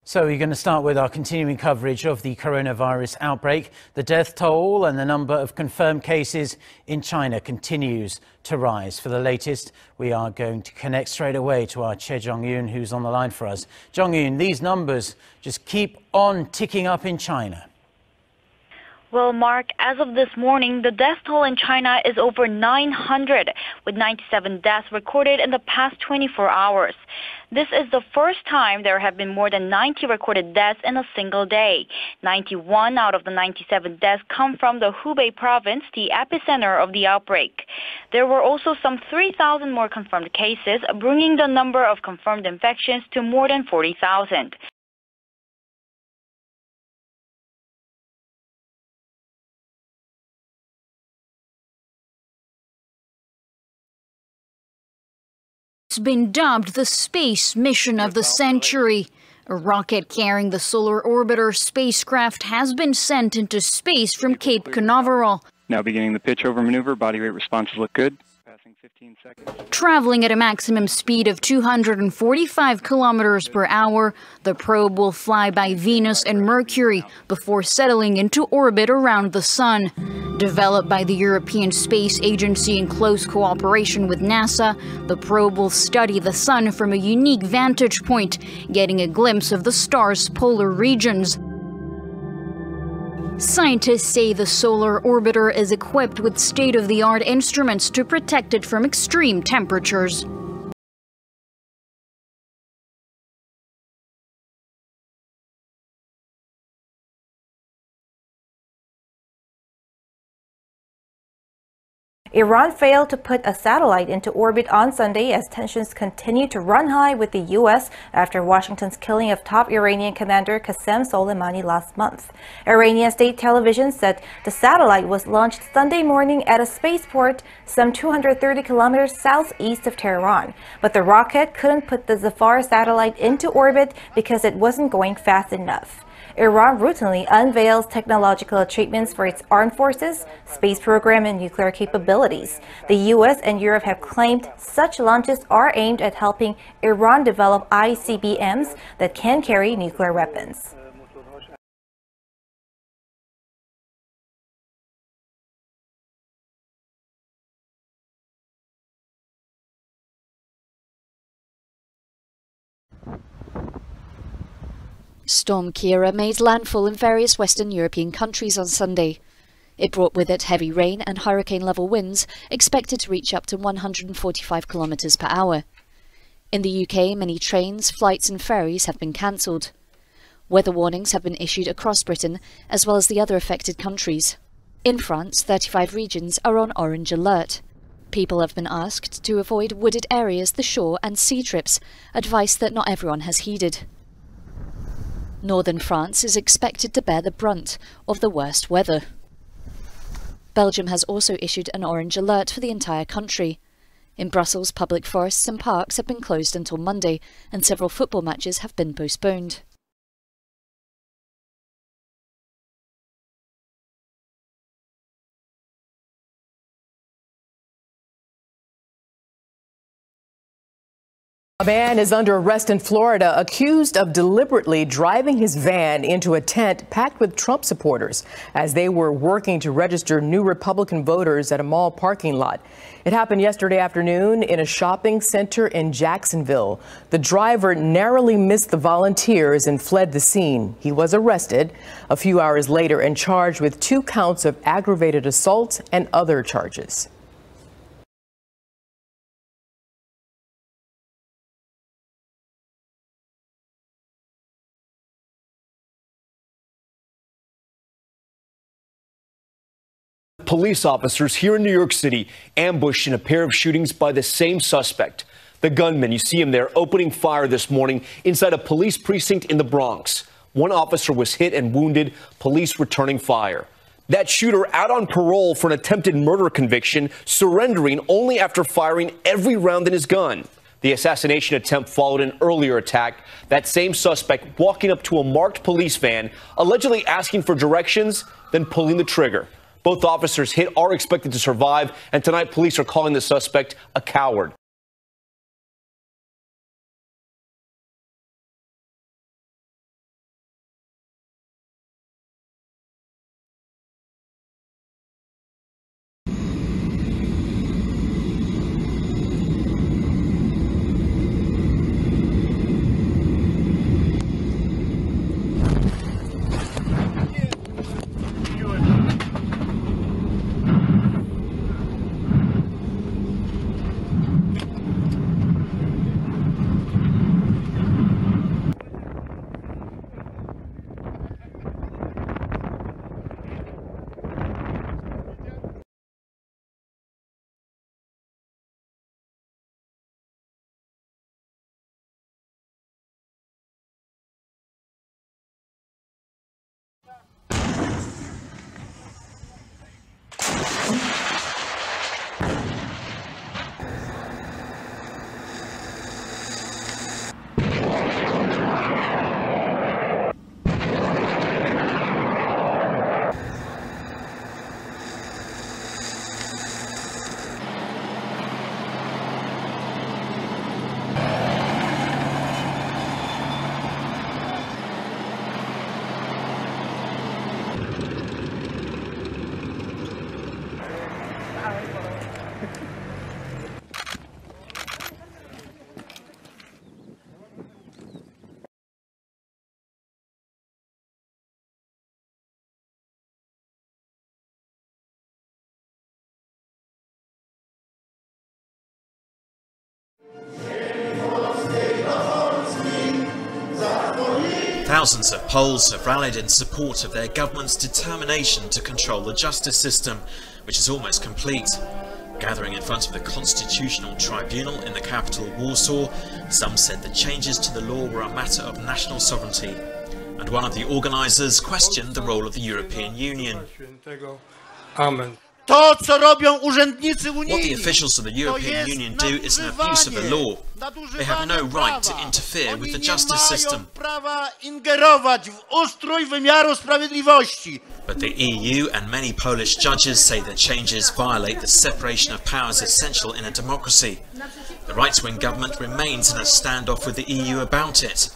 So we're going to start with our continuing coverage of the coronavirus outbreak. The death toll and the number of confirmed cases in China continues to rise. For the latest, we are going to connect straight away to our Che Jong-yoon, who's on the line for us. Jong-yoon, these numbers just keep on ticking up in China. Well, Mark, as of this morning, the death toll in China is over 900, with 97 deaths recorded in the past 24 hours. This is the first time there have been more than 90 recorded deaths in a single day. 91 out of the 97 deaths come from the Hubei province, the epicenter of the outbreak. There were also some 3,000 more confirmed cases, bringing the number of confirmed infections to more than 40,000. It's been dubbed the space mission of the century. A rocket carrying the solar orbiter spacecraft has been sent into space from Cape Canaveral. Now beginning the pitch over maneuver, body rate responses look good. Passing 15 seconds. Traveling at a maximum speed of 245 kilometers per hour, the probe will fly by Venus and Mercury before settling into orbit around the Sun. Developed by the European Space Agency in close cooperation with NASA, the probe will study the Sun from a unique vantage point, getting a glimpse of the star's polar regions. Scientists say the solar orbiter is equipped with state-of-the-art instruments to protect it from extreme temperatures. Iran failed to put a satellite into orbit on Sunday as tensions continue to run high with the U.S. after Washington's killing of top Iranian commander Qasem Soleimani last month. Iranian state television said the satellite was launched Sunday morning at a spaceport some 230 kilometers southeast of Tehran. But the rocket couldn't put the Zafar satellite into orbit because it wasn't going fast enough. Iran routinely unveils technological achievements for its armed forces, space program, and nuclear capabilities. The U.S. and Europe have claimed such launches are aimed at helping Iran develop ICBMs that can carry nuclear weapons. Storm Ciara made landfall in various Western European countries on Sunday. It brought with it heavy rain and hurricane-level winds expected to reach up to 145 kilometers per hour. In the UK, many trains, flights and ferries have been cancelled. Weather warnings have been issued across Britain, as well as the other affected countries. In France, 35 regions are on orange alert. People have been asked to avoid wooded areas, the shore and sea trips, advice that not everyone has heeded. Northern France is expected to bear the brunt of the worst weather. Belgium has also issued an orange alert for the entire country. In Brussels, public forests and parks have been closed until Monday, and several football matches have been postponed. A man is under arrest in Florida, accused of deliberately driving his van into a tent packed with Trump supporters as they were working to register new Republican voters at a mall parking lot. It happened yesterday afternoon in a shopping center in Jacksonville. The driver narrowly missed the volunteers and fled the scene. He was arrested a few hours later and charged with 2 counts of aggravated assault and other charges. Police officers here in New York City ambushed in a pair of shootings by the same suspect. The gunman, you see him there, opening fire this morning inside a police precinct in the Bronx. One officer was hit and wounded, police returning fire. That shooter, out on parole for an attempted murder conviction, surrendering only after firing every round in his gun. The assassination attempt followed an earlier attack. That same suspect walking up to a marked police van, allegedly asking for directions, then pulling the trigger. Both officers hit are expected to survive, and tonight police are calling the suspect a coward. Thousands of Poles have rallied in support of their government's determination to control the justice system, which is almost complete. Gathering in front of the Constitutional Tribunal in the capital Warsaw, some said the changes to the law were a matter of national sovereignty. And one of the organisers questioned the role of the European Union. To, co robią urzędnicy unijni, what the officials of the European Union do is an abuse of the law. They have no right to interfere with the justice system. Prawa ingerować w ustrój wymiaru sprawiedliwości. But the EU and many Polish judges say the changes violate the separation of powers essential in a democracy. The right-wing government remains in a standoff with the EU about it.